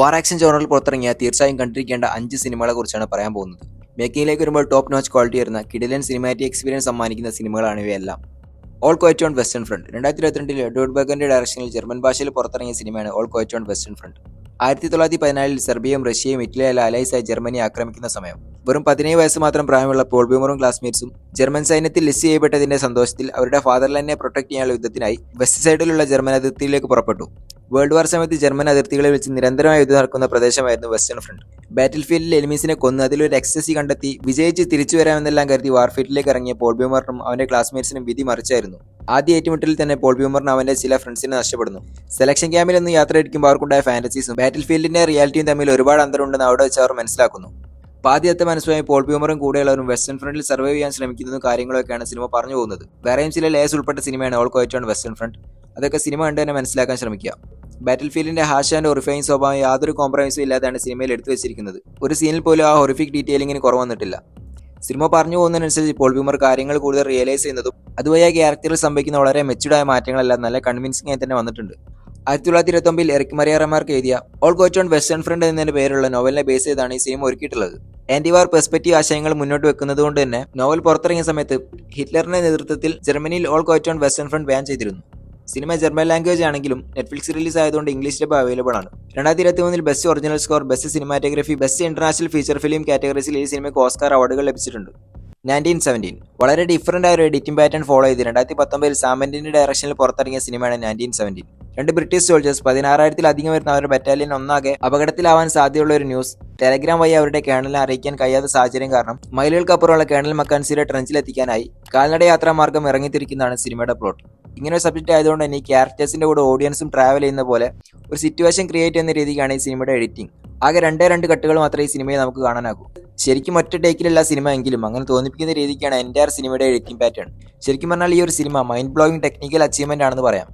വാർ action ജോണറിൽ പുറത്തിറങ്ങിയ തീർച്ചയായും കണ്ടിരിക്കേണ്ട 5 സിനിമകളെ കുറിച്ചാണ് പറയാൻ പോകുന്നത്. മേക്കിങ്ങിലേക്ക് വരുമ്പോൾ ടോപ്പ് നോച്ച് ക്വാളിറ്റി വരുന്ന കിടിലൻ സിനിമാറ്റിക് എക്സ്പീരിയൻസ് സമ്മാനിക്കുന്ന സിനിമകളാണ് ഇവയെല്ലാം. All quiet on western front 2022 Edward ബർഗറിന്റെ ഡയറക്ഷനിൽ ജർമ്മൻ ഭാഷയിൽ പുറത്തിറങ്ങിയ സിനിമയാണ് all quiet on western front. 1914 സെർബിയയും റഷ്യയും ഇറ്റലിയിലെ അലൈസായി ജർമ്മനിയെ ആക്രമിക്കുന്ന സമയം വെറും 17 വയസ്സ് മാത്രം പ്രായമുള്ള പോൾ ബ്യൂമറും ക്ലാസ്മേറ്റ്സും ജർമ്മൻ സൈന്യത്തിൽ ലിസ്റ്റ് ചെയ്യപ്പെട്ടതിന്റെ സന്തോഷത്തിൽ അവരുടെ ഫാദർലാൻഡിനെ പ്രൊട്ടക്ട് ചെയ്യാനുള്ള യുദ്ധത്തിനായി വെസ്റ്റ് സൈഡിലുള്ള ജർമ്മൻ അതിർത്തിയിലേക്ക് പുറപ്പെട്ടു. വേൾഡ് വാർ സമയത്ത് ജർമ്മൻ അതിർത്തികളിൽ വെച്ച് നിരന്തരമായി യുദ്ധം നടക്കുന്ന പ്രദേശമായിരുന്നു വെസ്റ്റേൺ ഫ്രണ്ട്. ബാറ്റിൽ ഫീൽഡിൽ എനിമീസിനെ കൊന്ന് അതിലൊരു എക്സ്റ്റസി കണ്ടെത്തി വിജയിച്ച് തിരിച്ചു വരാമെന്നെല്ലാം കരുതി വാർഫീൽഡിലേക്ക് ഇറങ്ങിയ പോൾ ബ്യൂമറിനും അവന്റെ ക്ലാസ്മേറ്റ്സിനും വിധി മറിച്ചായിരുന്നു. ആദ്യ ഏറ്റുമുട്ടലിൽ തന്നെ പോൾ ബ്യൂമറിന് അവന്റെ ചില ഫ്രണ്ട്സിനെ നഷ്ടപ്പെടുന്നു. സെലക്ഷൻ ക്യാമ്പിൽ നിന്ന് യാത്രയടിക്കുമ്പോൾ അവർക്കുണ്ടായ ഫാന്റസീസും ബാറ്റിൽ ഫീൽഡിന്റെ റിയാലിറ്റിയും തമ്മിൽ ഒരുപാട് അന്തരമുണ്ടെന്ന് അവിടെ വെച്ച് അവർ മനസ്സിലാക്കുന്നു. പാതിയത്തെ മനസ്സുമായി പോൾ ബ്യൂമറും കൂടെയുള്ളവരും വെസ്റ്റേൺ ഫ്രണ്ടിൽ സർവൈവ് ചെയ്യാൻ ശ്രമിക്കുന്നതും കാര്യങ്ങളൊക്കെയാണ് സിനിമ പറഞ്ഞു പോകുന്നത്. വേറെയും ചില ലേസ് ഉൾപ്പെട്ട സിനിമയാണ് all quiet on western Front. അതൊക്കെ സിനിമ കണ്ട് തന്നെ മനസ്സിലാക്കാൻ ശ്രമിക്കുക. ബാറ്റിൽ ഫീൽഡിന്റെ ഹാഷ് ആൻഡ് ഹൊറിഫൈങ് സ്വഭാവം യാതൊരു കോംപ്രമൈസും ഇല്ലാതെയാണ് സിനിമയിൽ എടുത്തു വെച്ചിരിക്കുന്നത്. ഒരു സീനിൽ പോലും ആ ഹൊറിഫിക് ഡീറ്റെയിലിങ്ങിന് കുറവ് വന്നിട്ടില്ല. സിനിമ പറഞ്ഞു പോകുന്നതിനനുസരിച്ച് പോൾ ബ്യൂമർ കാര്യങ്ങൾ കൂടുതൽ റിയലൈസ് ചെയ്യുന്നതും അതുവഴി ആ ക്യാരക്ടറിൽ സംഭവിക്കുന്ന വളരെ മെച്ചുഡായ മാറ്റങ്ങളെല്ലാം നല്ല കൺവിൻസിംഗ് ആയി തന്നെ വന്നിട്ടുണ്ട്. 1929 എറിക് മരിയ റെമാർക്ക് എഴുതിയ All quiet on western Front എന്നതിന്റെ പേരുള്ള നോവലിനെ ബേസ് ചെയ്താണ് ഈ സിനിമ ഒരുക്കിയിട്ടുള്ളത്. ആന്റിവാർ പെർസ്പെക്റ്റീവ് ആശയങ്ങൾ മുന്നോട്ട് വെക്കുന്നത് കൊണ്ട് തന്നെ നോവൽ പുറത്തിറങ്ങിയ സമയത്ത് ഹിറ്റ്ലറിന്റെ നേതൃത്വത്തിൽ ജർമ്മനിയിൽ all quiet on western front ban ചെയ്തിരുന്നു. സിനിമ ജർമ്മൻ ലാംഗ്വേജ് ആണെങ്കിലും നെറ്റ്ഫ്ലിക്സ് റിലീസ് ആയതുകൊണ്ട് ഇംഗ്ലീഷ് ഡബ് അവൈലബിൾ ആണ്. 2023 best original score, best cinematography, best international feature film കാറ്റഗറീസിൽ ഈ സിനിമയ്ക്ക് ഓസ്കാർ അവാർഡുകൾ ലഭിച്ചിട്ടുണ്ട്. 1917 വളരെ ഡിഫറന്റ് ആയ ഒരു എഡിറ്റിംഗ് പാറ്റേൺ ഫോളോ ചെയ്ത് 2019 സാമന്റിന്റെ ഡയറക്ഷനിൽ പുറത്തിറങ്ങിയ സിനിമയാണ് 1917. 2 ബ്രിട്ടീഷ് സോൾജേഴ്സ് 16,000-ലധികം വരുന്ന അവരുടെ ബറ്റാലിയൻ ഒന്നാകെ അപകടത്തിലാവാൻ സാധ്യതയുള്ള ഒരു ന്യൂസ് ടെലഗ്രാം വഴി അവരുടെ കേണലിനെ അറിയിക്കാൻ കഴിയാത്ത സാഹചര്യം കാരണം മൈലുകൾക്കപ്പുറമുള്ള കേണൽ മക്കാൻസിയുടെ ട്രെഞ്ചിലെത്തിക്കാനായി കാൽനട യാത്രാ മാർഗം ഇറങ്ങിത്തിരിക്കുന്നതാണ് സിനിമയുടെ പ്ലോട്ട്. ഇങ്ങനെ ഒരു സബ്ജക്റ്റ് ആയതുകൊണ്ട് തന്നെ ഈ ക്യാരക്ടേഴ്സിന്റെ കൂടെ ഓഡിയൻസും ട്രാവൽ ചെയ്യുന്ന പോലെ ഒരു സിറ്റുവേഷൻ ക്രിയേറ്റ് ചെയ്യുന്ന രീതിക്കാണ് ഈ സിനിമയുടെ എഡിറ്റിംഗ്. ആകെ 2 കട്ടുകൾ മാത്രമേ ഈ സിനിമയെ നമുക്ക് കാണാനാകൂ. ശരിക്കും ഒറ്റ ടേക്കിലല്ല സിനിമ എങ്കിലും അങ്ങനെ തോന്നിപ്പിക്കുന്ന രീതിക്കാണ് എൻ്റെ സിനിമയുടെ എഡിറ്റിംഗ് പാറ്റേൺ. ശരിക്കും പറഞ്ഞാൽ ഈ ഒരു cinema mind blowing technical achievement ആണെന്ന് പറയാം.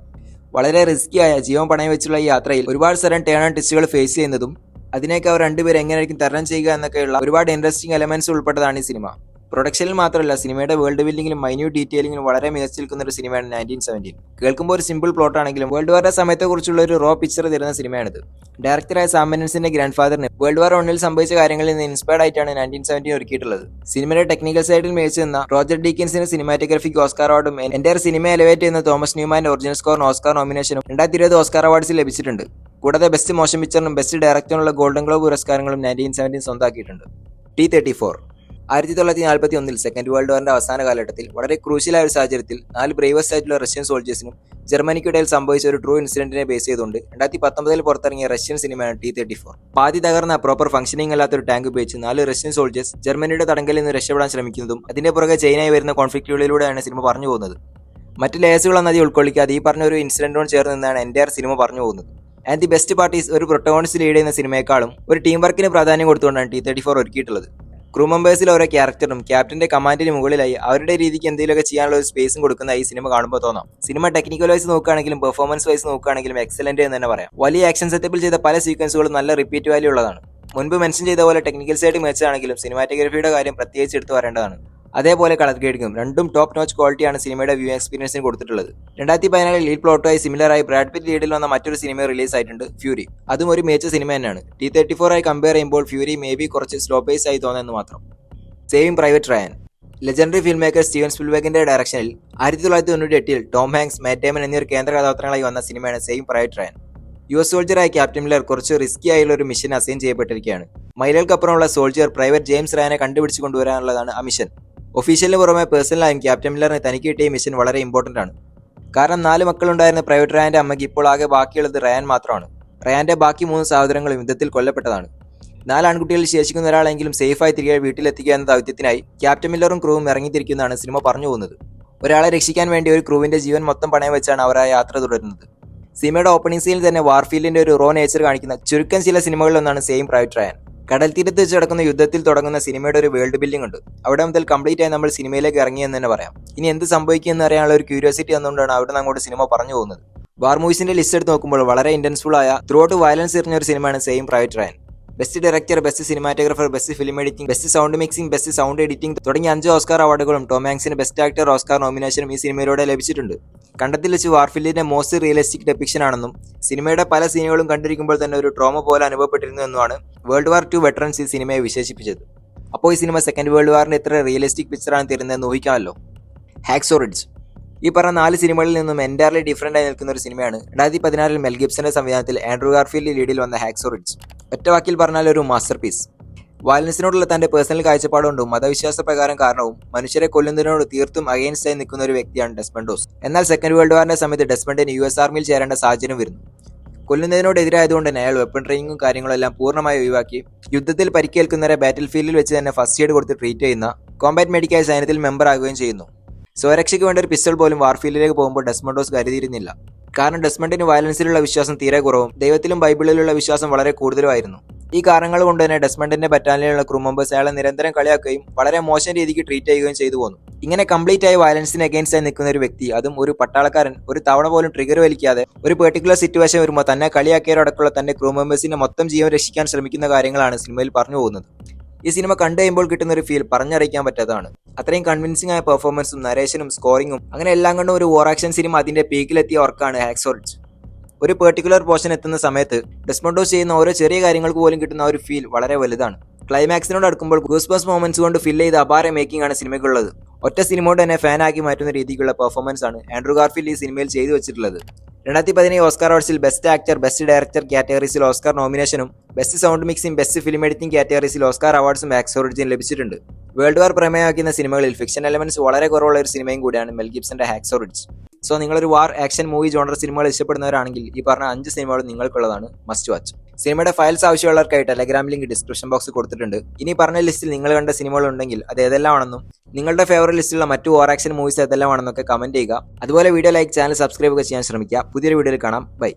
വളരെ റിസ്കി ആയ ജീവൻ പണയം വെച്ചുള്ള ഈ യാത്രയിൽ ഒരുപാട് സഡൻ ടേൺ ആൻഡ് ട്വിസ്റ്റുകൾ ഫേസ് ചെയ്യുന്നതും അതിനേക്ക് അവർ രണ്ടുപേരും എങ്ങനെയായിരിക്കും തരണം ചെയ്യുക എന്നൊക്കെയുള്ള ഒരുപാട് ഇൻട്രസ്റ്റിംഗ് എലമെന്റ്സ് ഉൾപ്പെട്ടതാണ് ഈ സിനിമ. പ്രൊഡക്ഷനിൽ മാത്രമല്ല സിനിമയുടെ വേൾഡ് ബിൽഡിങ്ങിലും മൈന്യൂട്ട് ഡീറ്റെയിലിംഗിലും വളരെ മികച്ചു നിൽക്കുന്ന ഒരു സിനിമയാണ് 1917. കേൾക്കുമ്പോൾ ഒരു സിമ്പിൾ പ്ലോട്ട് ആണെങ്കിലും വേൾഡ് വാറിന്റെ സമയത്തെക്കുറിച്ചുള്ള ഒരു റോ പിക്ചർ തരുന്ന സിനിമയാണിത്. ഡയറക്ടറായ സാം മെൻഡൻസിന്റെ ഗ്രാൻഡ് ഫാദറിന് വേൾഡ് വാർ 1 സംഭവിച്ച കാര്യങ്ങളിൽ നിന്ന് ഇൻസ്പയർഡ് ആയിട്ടാണ് 1917 ഒരുക്കിയിട്ടുള്ളത്. സിനിമയുടെ ടെക്നിക്കൽ സൈഡിൽ മികച്ചു നിന്ന റോജർ ഡീക്കിൻസിന് സിനിമാറ്റോഗ്രഫിക്ക് ഓസ്കാർ അവാർഡും എൻ്റെ സിനിമ എലിവേറ്റ് ചെയ്യുന്ന തോമസ് ന്യൂമാന്റെ ഒറിജിനൽ സ്കോറിന് ഓസ്കാർ നോമിനേഷനും 2020 ഓസ്കാർ അവാർഡ്സിൽ ലഭിച്ചിട്ടുണ്ട്. കൂടാതെ ബെസ്റ്റ് മോഷൻ പിക്ചറിനും ബെസ്റ്റ് ഡയറക്ടറിനുള്ള ഗോൾഡൻ ഗ്ലോബ് പുരസ്കാരങ്ങളും 1917 സ്വന്തമാക്കിയിട്ടുണ്ട്. T-34 1941 സെക്കൻഡ് വേൾഡ് വാറിന്റെ അവസാന കാലഘട്ടത്തിൽ വളരെ ക്രൂഷ്യലായ ഒരു സാഹചര്യത്തിൽ 4 ബ്രേവസ്റ്റ് ആയിട്ടുള്ള റഷ്യൻ സോൾജേഴ്സിനും ജർമ്മനിക്കിടയിൽ സംഭവിച്ച ഒരു ട്രൂ ഇൻസിഡന്റിനെ ബേസ് ചെയ്തുകൊണ്ട് 2019 പുറത്തിറങ്ങിയ റഷ്യൻ സിനിമയാണ് T-34. പാതി തകർന്ന പ്രോപ്പർ ഫംഗ്ഷനിങ് അല്ലാത്ത ഒരു ടാങ്ക് ഉപയോഗിച്ച് 4 റഷ്യൻ സോൾജേഴ്സ് ജർമ്മനിയുടെ തടങ്കലിൽ നിന്ന് രക്ഷപ്പെടാൻ ശ്രമിക്കുന്നതും അതിന്റെ പുറകെ ചൈനയിൽ വരുന്ന കോൺഫ്ലിക്റ്റുകളിലൂടെയാണ് സിനിമ പറഞ്ഞു പോകുന്നത്. മറ്റ് ലേസുകളൊന്നും അതി ഉൾക്കൊള്ളിക്കാതെ ഈ പറഞ്ഞ ഒരു ഇൻസിഡന്റോട് ചേർന്ന് നിന്നാണ് എൻ്റെ സിനിമ പറഞ്ഞു പോകുന്നത്. ആൻഡ് ദി ബെസ്റ്റ് പാർട്ടീസ് ഒരു പ്രൊട്ടഗോണിസ്റ്റ് ലീഡ് ചെയ്യുന്ന സിനിമയെക്കാളും ഒരു ടീം വർക്കിന് പ്രാധാന്യം കൊടുത്തുകൊണ്ടാണ് T-34 ഒരുക്കിയിട്ടുള്ളത്. ക്രൂ മെമ്പേഴ്സിൽ ഓരോ ക്യാരക്ടറും ക്യാപ്റ്റന്റെ കമാൻഡിന് മുകളിലായി അവരുടെ രീതിക്ക് എന്തെങ്കിലുമൊക്കെ ചെയ്യാനുള്ള ഒരു സ്പേസും കൊടുക്കുന്ന ഈ സിനിമ കാണുമ്പോൾ തോന്നാം. സിനിമ ടെക്നിക്കൽ വൈസ് നോക്കുകയാണെങ്കിലും പെർഫോമൻസ് വൈസ് നോക്കുകയാണെങ്കിലും എക്സലന്റ് എന്ന് തന്നെ പറയാം. വലിയ ആക്ഷൻ സെറ്റപ്പിൽ ചെയ്ത പല സീക്വൻസുകളും നല്ല റിപ്പീറ്റ് വാല്യൂ ഉള്ളതാണ്. മുൻപ് മെൻഷൻ ചെയ്ത പോലെ ടെക്നിക്കൽ സൈഡ് മെച്ചാണെങ്കിലും സിനിമാറ്റോഗ്രഫിയുടെ കാര്യം പ്രത്യേകിച്ച് എടുത്തു വരേണ്ടതാണ്. അതേപോലെ കളർ ഗ്രേഡിങ്ങും രണ്ടും ടോപ്പ് നോച്ച് ക്വാളിറ്റിയാണ് സിനിമയുടെ വ്യൂ എക്സ്പീരിയൻസിന് കൊടുത്തിട്ടുള്ളത്. 2014 ലീഡ് പ്ലോട്ടുമായി സിമിലറായി ബ്രാഡ് പിറ്റ് ലീഡിൽ വന്ന മറ്റൊരു സിനിമ റിലീസ് ആയിട്ടുണ്ട്, ഫ്യൂരി. അതും ഒരു മികച്ച സിനിമ തന്നെയാണ്. T-34 ആയി കമ്പയർ ചെയ്യുമ്പോൾ ഫ്യൂരി മേ ബി കുറച്ച് സ്ലോ പേസ് ആയി തോന്നുന്നു മാത്രം. Saving private Ryan legendary film maker Steven സ്പിൽബർഗിന്റെ ഡയറക്ഷനിൽ 1998 ടോം ഹാങ്ക്സ്, മാറ്റ് ഡേമൺ എന്നിവർ കേന്ദ്ര കഥാപാത്രങ്ങളായി വന്ന സിനിമയാണ് സേവിംഗ് പ്രൈവറ്റ് റയാൻ. US സോൾജറായ ക്യാപ്റ്റൻ മില്ലർ കുറച്ച് റിസ്കി ആയുള്ള ഒരു മിഷൻ അസൈൻ ചെയ്യപ്പെട്ടിരിക്കുകയാണ്. മൈലുകൾക്കപ്പുറമുള്ള സോൾജർ പ്രൈവറ്റ് ജെയിംസ് റയാനെ കണ്ടുപിടിച്ച് കൊണ്ടുവരാനുള്ളതാണ് ആ മിഷൻ. ഒഫീഷ്യലിന് പുറമെ പേഴ്സണലായും ക്യാപ്റ്റൻ മില്ലറിന് തനിക്ക് കിട്ടിയ മിഷൻ വളരെ ഇമ്പോർട്ടന്റ് ആണ്. കാരണം 4 മക്കളുണ്ടായിരുന്ന പ്രൈവറ്റ് റയാന്റെ അമ്മയ്ക്ക് ഇപ്പോൾ ആകെ ബാക്കിയുള്ളത് റയാൻ മാത്രമാണ്. റയാന്റെ ബാക്കി 3 സഹോദരങ്ങളും യുദ്ധത്തിൽ കൊല്ലപ്പെട്ടതാണ്. 4 ആൺകുട്ടികളിൽ ശേഷിക്കുന്ന ഒരാളെങ്കിലും സേഫായി തിരികെ വീട്ടിലെത്തിക്കുക എന്ന ദൗത്യത്തിനായി ക്യാപ്റ്റൻ മില്ലറും ക്രൂവും ഇറങ്ങിത്തിരിക്കുന്നതാണ് സിനിമ പറഞ്ഞു പോകുന്നത്. ഒരാളെ രക്ഷിക്കാൻ വേണ്ടി ഒരു ക്രൂവിന്റെ ജീവൻ മൊത്തം പണയം വെച്ചാണ് അവർ ആ യാത്ര തുടരുന്നത്. സിനിമയുടെ ഓപ്പണിംഗ് സീനിൽ തന്നെ വാർഫീൽഡിന്റെ ഒരു റോ നേച്ചർ കാണിക്കുന്ന ചുരുക്കം ചില സിനിമകളിലൊന്നാണ് സേവിംഗ് പ്രൈവറ്റ് റയാൻ. കടൽ തീരത്ത് വെച്ച് നടക്കുന്ന യുദ്ധത്തിൽ തുടങ്ങുന്ന സിനിമയുടെ ഒരു വേൾഡ് ബിൽഡിംഗ് ഉണ്ട്. അവിടെ മുതൽ കംപ്ലീറ്റ് ആയി നമ്മൾ സിനിമയിലേക്ക് ഇറങ്ങിയെന്ന് തന്നെ പറയാം. ഇനി എന്ത് സംഭവിക്കുമെന്ന് അറിയാനുള്ള ഒരു ക്യൂരിയോസിറ്റി എന്നുകൊണ്ടാണ് അവിടെ നിന്ന് അങ്ങോട്ട് സിനിമ പറഞ്ഞു പോകുന്നത്. വാർ മൂവീസിന്റെ ലിസ്റ്റ് എടുത്ത് നോക്കുമ്പോൾ വളരെ ഇന്റൻസ്ഫുൾ ആയ ത്രൂ ഔട്ട് വയലൻസ് എറിഞ്ഞ ഒരു സിനിമയാണ് saving private Ryan. Best director, best cinematographer, best film editing, best sound mixing, best sound editing തുടങ്ങിയ 5 ഓസ്കാർ അവാർഡുകളും ടോം ഹാങ്ക്സിന് ബെസ്റ്റ് ആക്ടർ ഓസ്കാർ നോമിനേഷനും ഈ സിനിമയിലൂടെ ലഭിച്ചിട്ടുണ്ട്. കണ്ടത്തിൽ വെച്ച് വാർഫീൽഡിന്റെ മോസ്റ്റ് റിയലിസ്റ്റിക് ഡെപ്പിക്ഷൻ ആണെന്നും സിനിമയുടെ പല സീനുകളും കണ്ടിരിക്കുമ്പോൾ തന്നെ ഒരു ട്രോമ പോലെ അനുഭവപ്പെട്ടിരുന്നു എന്നുമാണ് വേൾഡ് വാർ II വെറ്ററൻസ് ഈ സിനിമയെ വിശേഷിപ്പിച്ചത്. അപ്പോൾ ഈ സിനിമ സെക്കൻഡ് വേൾഡ് വാറിന്റെ എത്ര റിയലിസ്റ്റിക് പിക്ചറാണ് തരുന്നതെന്ന് ഊഹിക്കാമല്ലോ. ഹാക്സോ റിഡ്ജ് ഈ പറഞ്ഞ 4 സിനിമകളിൽ നിന്നും എൻറ്റയർലി ഡിഫറൻ്റ് ആയി നിൽക്കുന്ന ഒരു സിനിമയാണ് 2016 മെൽ ഗിബ്സന്റെ സംവിധാനത്തിൽ ആൻഡ്രൂ ഗാർഫീൽഡ് ലീഡിൽ വന്ന ഹാക്സോ റിഡ്ജ്. ഒറ്റ വാക്കിൽ പറഞ്ഞാൽ ഒരു മാസ്റ്റർ പീസ്. വയലൻസിനോടുള്ള തന്റെ പേഴ്സണൽ കാഴ്ചപ്പാടുകൊണ്ടും മതവിശ്വാസ പ്രകാരം കാരണവും മനുഷ്യരെ കൊല്ലുന്നതിനോട് തീർത്തും അഗെയിൻസ്റ്റായി നിൽക്കുന്ന ഒരു വ്യക്തിയാണ് ഡെസ്മണ്ട് ഡോസ്. എന്നാൽ സെക്കൻഡ് വേൾഡ് വാറിന്റെ സമയത്ത് ഡെസ്മണ്ടിന് US ആർമിയിൽ ചേരേണ്ട സാഹചര്യം വരുന്നു. കൊല്ലുന്നതിനോട് എതിരായതുകൊണ്ട് തന്നെ അയാൾ വെപ്പൺ ട്രെയിനിങ്ങും കാര്യങ്ങളെല്ലാം പൂർണ്ണമായി ഒഴിവാക്കി യുദ്ധത്തിൽ പരിക്കേൽക്കുന്നവരെ ബാറ്റിൽ ഫീൽഡിൽ വെച്ച് തന്നെ ഫസ്റ്റ് എയ്ഡ് കൊടുത്ത് ട്രീറ്റ് ചെയ്യുന്ന കോമ്പാറ്റ് മെഡിക്കായി സൈന്യത്തിൽ മെമ്പർ ആകുകയും ചെയ്യുന്നു. സ്വരക്ഷയ്ക്ക് വേണ്ട ഒരു പിസ്റ്റൾ പോലും വാർഫീൽഡിലേക്ക് പോകുമ്പോൾ ഡെസ്മണ്ട് ഡോസ് കരുതിയിരുന്നില്ല. കാരണം ഡെസ്മണ്ടിന് വയലൻസിലുള്ള വിശ്വാസം തീരെ കുറവും ദൈവത്തിലും ബൈബിളിലുള്ള വിശ്വാസം വളരെ കൂടുതലുമായിരുന്നു. ഈ കാരണങ്ങൾ കൊണ്ട് തന്നെ ഡെസ്മണ്ടിന്റെ ബറ്റാലിയനിലുള്ള ക്രൂ മെമ്പേഴ്സ് അയാളെ നിരന്തരം കളിയാക്കുകയും വളരെ മോശം രീതിക്ക് ട്രീറ്റ് ചെയ്യുകയും ചെയ്തു പോന്നു. ഇങ്ങനെ കംപ്ലീറ്റ് ആയി വയലൻസിന് അഗെയിൻസ്റ്റ് ആയി നിൽക്കുന്ന ഒരു വ്യക്തി, അതും ഒരു പട്ടാളക്കാരൻ, ഒരു തവണ പോലും ട്രിഗർ വലിക്കാതെ ഒരു പെർട്ടിക്കുലർ സിറ്റുവേഷൻ വരുമ്പോൾ തന്നെ കളിയാക്കിയവരടക്കമുള്ള തന്റെ ക്രൂ മെമ്പേഴ്സിന്റെ മൊത്തം ജീവൻ രക്ഷിക്കാൻ ശ്രമിക്കുന്ന കാര്യങ്ങളാണ് സിനിമയിൽ പറഞ്ഞു പോകുന്നത്. ഈ സിനിമ കണ്ടു കഴിയുമ്പോൾ കിട്ടുന്ന ഒരു ഫീൽ പറഞ്ഞറിയിക്കാൻ പറ്റാത്തതാണ്. അത്രയും കൺവിൻസിംഗ് ആയ പെർഫോമൻസും നരേഷനും സ്കോറിങ്ങും അങ്ങനെ എല്ലാം കൊണ്ടും ഒരു വാർ ആക്ഷൻ സിനിമ അതിന്റെ പീക്കിലെത്തിയ വർക്കാണ് ഹാക്സോ റിഡ്ജ്. ഒരു പെർട്ടിക്കുലർ പോർഷൻ എത്തുന്ന സമയത്ത് ഡെസ്മണ്ട് ഡോസ് ചെയ്യുന്ന ഓരോ ചെറിയ കാര്യങ്ങൾക്ക് പോലും കിട്ടുന്ന ഒരു ഫീൽ വളരെ വലുതാണ്. ക്ലൈമാക്സിനോട് അടുക്കുമ്പോൾ ഗൂസ്ബംസ് മൊമെന്റ്സ് കൊണ്ട് ഫിൽ ചെയ്ത അപാര മേക്കിംഗ് ആണ് സിനിമയ്ക്കുള്ളത്. ഒറ്റ സിനിമ കൊണ്ട് തന്നെ ഫാനാക്കി മാറ്റുന്ന രീതിക്കുള്ള പെർഫോമൻസ് ആണ് ആൻഡ്രൂ ഗാർഫീൽഡ് ഈ സിനിമയിൽ ചെയ്തു വെച്ചിട്ടുള്ളത്. 2017 ഓസ്കാർ അവാർഡ്സിൽ ബെസ്റ്റ് ആക്ടർ, ബെസ്റ്റ് ഡയറക്ടർ കാറ്റഗറീസിൽ ഓസ്കാർ നോമിനേഷനും best sound mixing, best film editing കാറ്റഗറീസിൽ ഓസ്കാർ അവാർഡ്സും ഹാക്സോ റിഡ്ജിന് ലഭിച്ചിട്ടുണ്ട്. വേൾഡ് വാർ പ്രമേയമാക്കുന്ന സിനിമകളിൽ ഫിക്ഷൻ എലമെന്റ്സ് വളരെ കുറവുള്ള ഒരു സിനിമയും കൂടിയാണ് മെൽ ഗിബ്സന്റെ ഹാക്സോ റിഡ്ജ്. സോ നിങ്ങളൊരു വാർ, ആക്ഷൻ, മൂവി ജോണർ സിനിമകൾ ഇഷ്ടപ്പെടുന്നവരാണെങ്കിൽ ഈ പറഞ്ഞ 5 സിനിമകളും നിങ്ങൾക്കുള്ളതാണ്, മസ്റ്റ് വാച്ച്. സിനിമയുടെ ഫയൽസ് ആവശ്യമുള്ളവർക്കായി ടെലഗ്രാം ലിങ്ക് ഡിസ്ക്രിപ്ഷൻ ബോക്സിൽ കൊടുത്തിട്ടുണ്ട്. ഇനി പറഞ്ഞ ലിസ്റ്റിൽ നിങ്ങൾ കണ്ട സിനിമകൾ ഉണ്ടെങ്കിൽ അത് ഏതെല്ലാമാണെന്നും നിങ്ങളുടെ ഫേവറേറ്റ് ലിസ്റ്റിലുള്ള മറ്റു വാർ ആക്ഷൻ മൂവീസ് ഏതെല്ലാമാണെന്നൊക്കെ കമന്റ് ചെയ്യുക. അതുപോലെ വീഡിയോ ലൈക്ക്, ചാനൽ സബ്സ്ക്രൈബ് ഒക്കെ ചെയ്യാൻ ശ്രമിക്കുക. പുതിയൊരു വീഡിയോയിൽ കാണാം. ബൈ.